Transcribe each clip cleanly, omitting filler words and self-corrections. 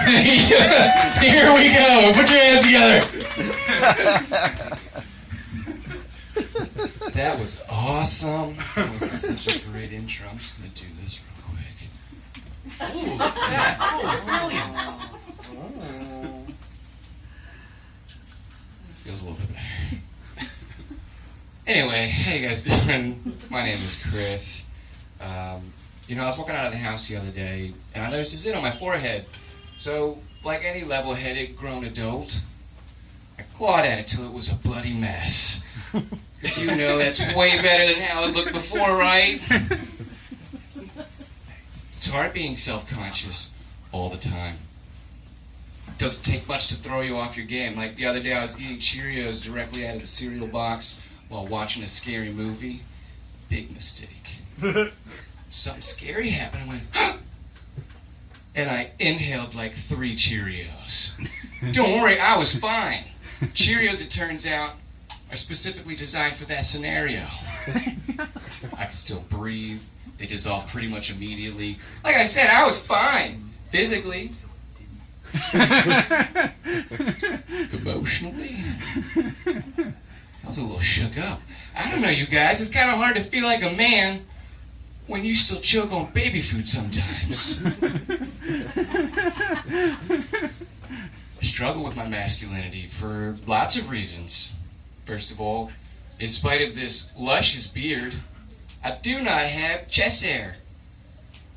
Here we go. Put your hands together. That was awesome. That was such a great intro. I'm just going to do this real quick. Ooh, look at that. Oh, brilliance. Oh. Feels a little bit better. Anyway, how you guys doing? My name is Chris. I was walking out of the house the other day, and I noticed this zit on my forehead. So, like any level-headed grown adult, I clawed at it till it was a bloody mess. Because you know that's way better than how it looked before, right? It's hard being self-conscious all the time. It doesn't take much to throw you off your game. Like the other day I was eating Cheerios directly out of the cereal box while watching a scary movie. Big mistake. Something scary happened. I went, "Huh!" And I inhaled like 3 Cheerios. Don't worry, I was fine. Cheerios, it turns out, are specifically designed for that scenario. I can still breathe. They dissolve pretty much immediately. Like I said, I was fine. Physically. Emotionally. I was a little shook up. I don't know, you guys. It's kind of hard to feel like a man when you still choke on baby food sometimes. I struggle with my masculinity for lots of reasons. First of all, in spite of this luscious beard, I do not have chest hair.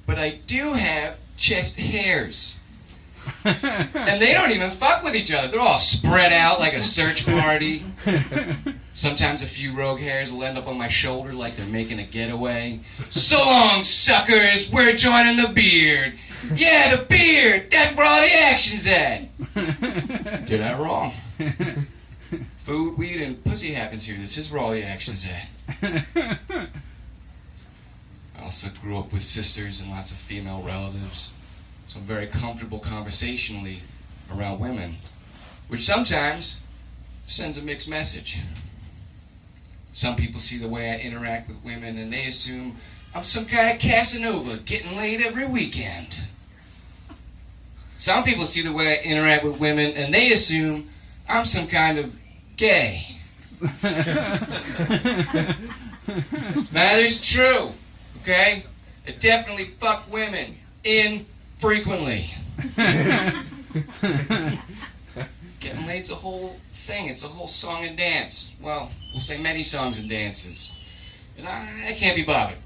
But I do have chest hairs. And they don't even fuck with each other. They're all spread out like a search party. Sometimes a few rogue hairs will end up on my shoulder like they're making a getaway. So long, suckers! We're joining the beard! Yeah, the beard! That's where all the action's at! Did I wrong? Food, weed, and pussy happens here. This is where all the action's at. I also grew up with sisters and lots of female relatives. So I'm very comfortable conversationally around women, which sometimes sends a mixed message. Some people see the way I interact with women and they assume I'm some kind of Casanova getting laid every weekend. Some people see the way I interact with women and they assume I'm some kind of gay. Neither's true, okay? I definitely fuck women infrequently. Getting laid's a whole thing. It's a whole song and dance. Well, we'll say many songs and dances. And I can't be bothered.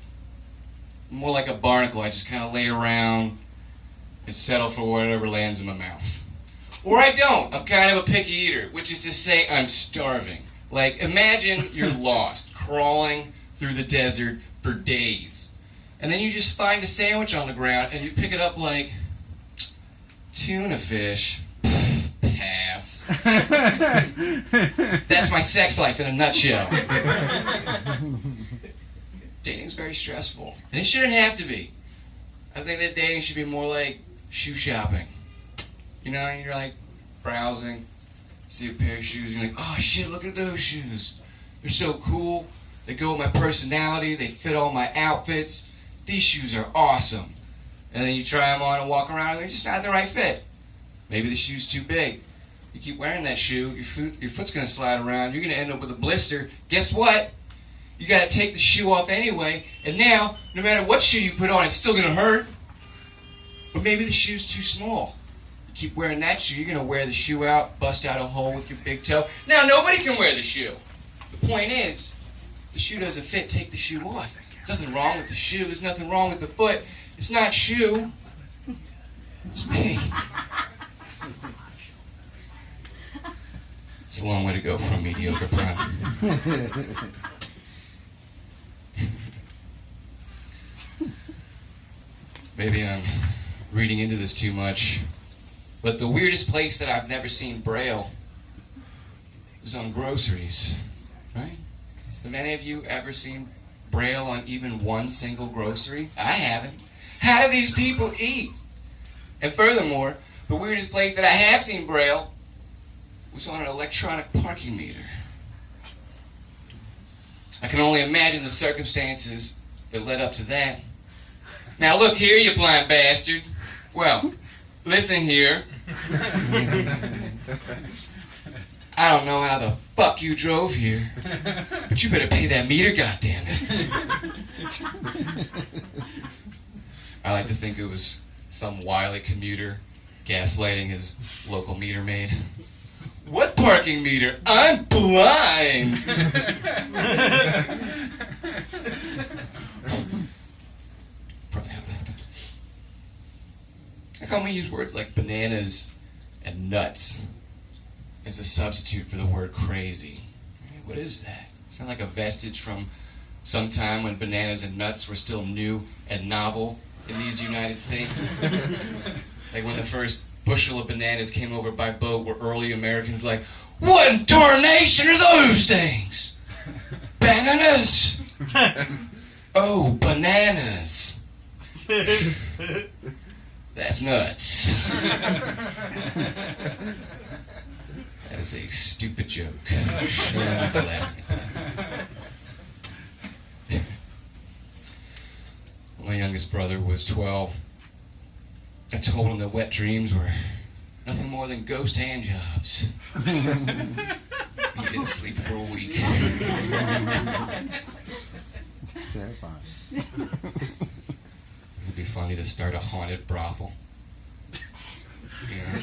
I'm more like a barnacle. I just kind of lay around and settle for whatever lands in my mouth. Or I don't. I'm kind of a picky eater, which is to say I'm starving. Like, imagine you're lost, crawling through the desert for days. And then you just find a sandwich on the ground and you pick it up like, tuna fish. Pass. That's my sex life in a nutshell. Dating's very stressful. And it shouldn't have to be. I think that dating should be more like shoe shopping. You know, you're like browsing, see a pair of shoes, you're like, oh shit, look at those shoes. They're so cool. They go with my personality. They fit all my outfits. These shoes are awesome. And then you try them on and walk around and they're just not the right fit. Maybe the shoe's too big. You keep wearing that shoe, your foot's going to slide around. You're going to end up with a blister. Guess what? You got to take the shoe off anyway. And now, no matter what shoe you put on, it's still going to hurt. Or maybe the shoe's too small. You keep wearing that shoe, you're going to wear the shoe out, bust out a hole with your big toe. Now, nobody can wear the shoe. The point is, if the shoe doesn't fit, take the shoe off. There's nothing wrong with the shoe. There's nothing wrong with the foot. It's not shoe. It's me. It's a long way to go from mediocre prime. Maybe I'm reading into this too much, but the weirdest place that I've never seen Braille is on groceries, right? Have any of you ever seen Braille on even one single grocery? I haven't. How do these people eat? And furthermore, the weirdest place that I have seen Braille was on an electronic parking meter. I can only imagine the circumstances that led up to that. Now look here, you blind bastard. Well, listen here. I don't know how the fuck you drove here, but you better pay that meter, goddammit. I like to think it was some wily commuter gaslighting his local meter maid. What parking meter? I'm blind! Probably how it happened. How come we use words like bananas and nuts as a substitute for the word crazy? What is that? Sound like a vestige from some time when bananas and nuts were still new and novel in these United States? Like when the first bushel of bananas came over by boat, were early Americans like, what in tarnation are those things? Bananas? Oh, bananas. That's nuts. That is a stupid joke. Shame for laughing at that. When my youngest brother was 12, I told him that wet dreams were nothing more than ghost hand jobs. He didn't sleep for a week. Terrifying. It'd be funny to start a haunted brothel. You know,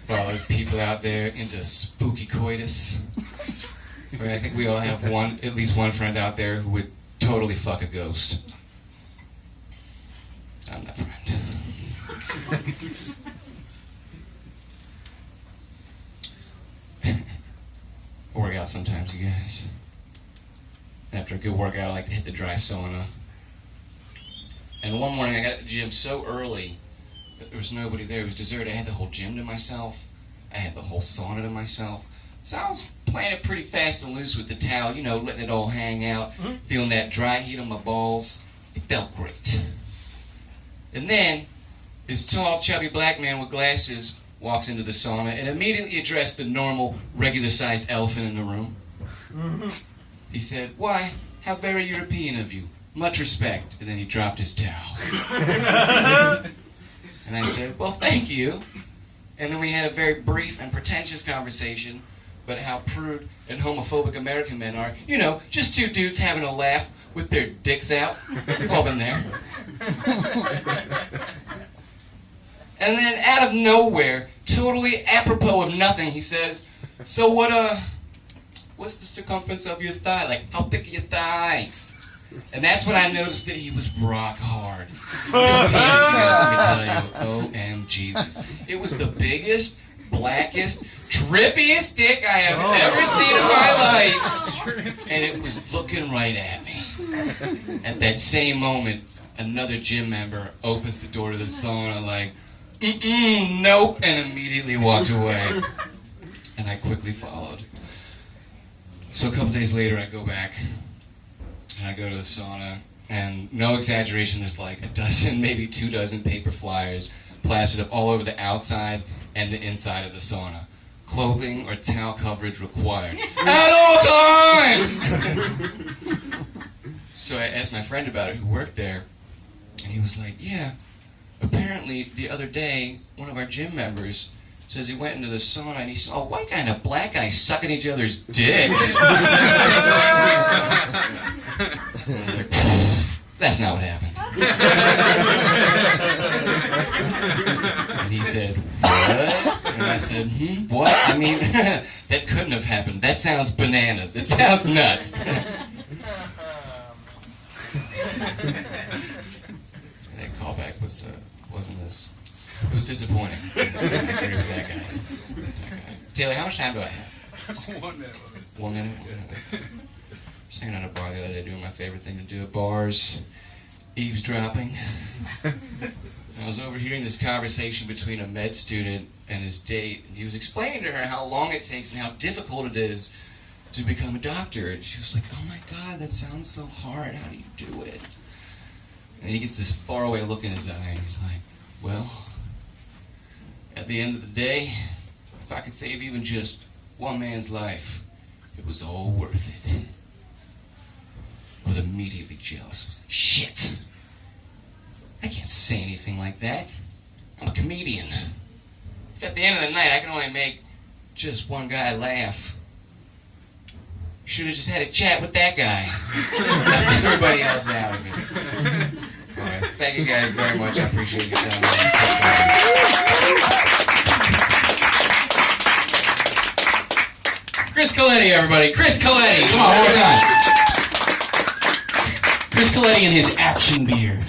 for all those people out there into spooky coitus. I mean, I think we all have at least one friend out there who would totally fuck a ghost. I'm that friend. I work out sometimes, you guys. After a good workout, I like to hit the dry sauna. And one morning I got at the gym so early that there was nobody there. It was deserted. I had the whole gym to myself. I had the whole sauna to myself. So I was playing it pretty fast and loose with the towel, you know, letting it all hang out, feeling that dry heat on my balls. It felt great. And then this tall, chubby black man with glasses walks into the sauna and immediately addressed the normal, regular-sized elephant in the room. He said, "Why, how very European of you. Much respect." And then he dropped his towel. And I said, "Well, thank you." And then we had a very brief and pretentious conversation about how prude and homophobic American men are. You know, just two dudes having a laugh with their dicks out. We've all been there. And then out of nowhere, totally apropos of nothing, he says, "So what's the circumference of your thigh? Like, how thick are your thighs?" And that's when I noticed that he was rock hard. His penis, you guys, let me tell you, OM Jesus. It was the biggest, blackest, trippiest dick I have ever seen in my life. And it was looking right at me. At that same moment, another gym member opens the door to the sauna like, nope, and immediately walked away. And I quickly followed. So a couple days later, I go back, and I go to the sauna, and no exaggeration, there's like a dozen, maybe 2 dozen paper flyers plastered up all over the outside and the inside of the sauna. Clothing or towel coverage required. At all times! So I asked my friend about it who worked there, and he was like, "Yeah, apparently the other day, one of our gym members says he went into the sauna and he saw a white guy and a black guy sucking each other's dicks." Like, that's not what happened. And he said, "What?" And I said, "What? I mean, that couldn't have happened. That sounds bananas. It sounds nuts." That callback wasn't as... It was disappointing. I agree with that guy. Taylor, how much time do I have? Just 1 minute. 1 minute? I was hanging at a bar the other day doing my favorite thing to do at bars, eavesdropping. I was overhearing this conversation between a med student and his date, and he was explaining to her how long it takes and how difficult it is to become a doctor. And she was like, "Oh my God, that sounds so hard. How do you do it?" And he gets this faraway look in his eye, and he's like, "Well, at the end of the day, if I could save even just one man's life, it was all worth it." I was immediately jealous. I was like, "Shit! I can't say anything like that. I'm a comedian. If at the end of the night I can only make just one guy laugh, should have just had a chat with that guy. Left everybody else out of it. All right, thank you guys very much. I appreciate your time. Chris Colletti, everybody. Chris Colletti. Come on, one more time. Chris Colletti and his action beard.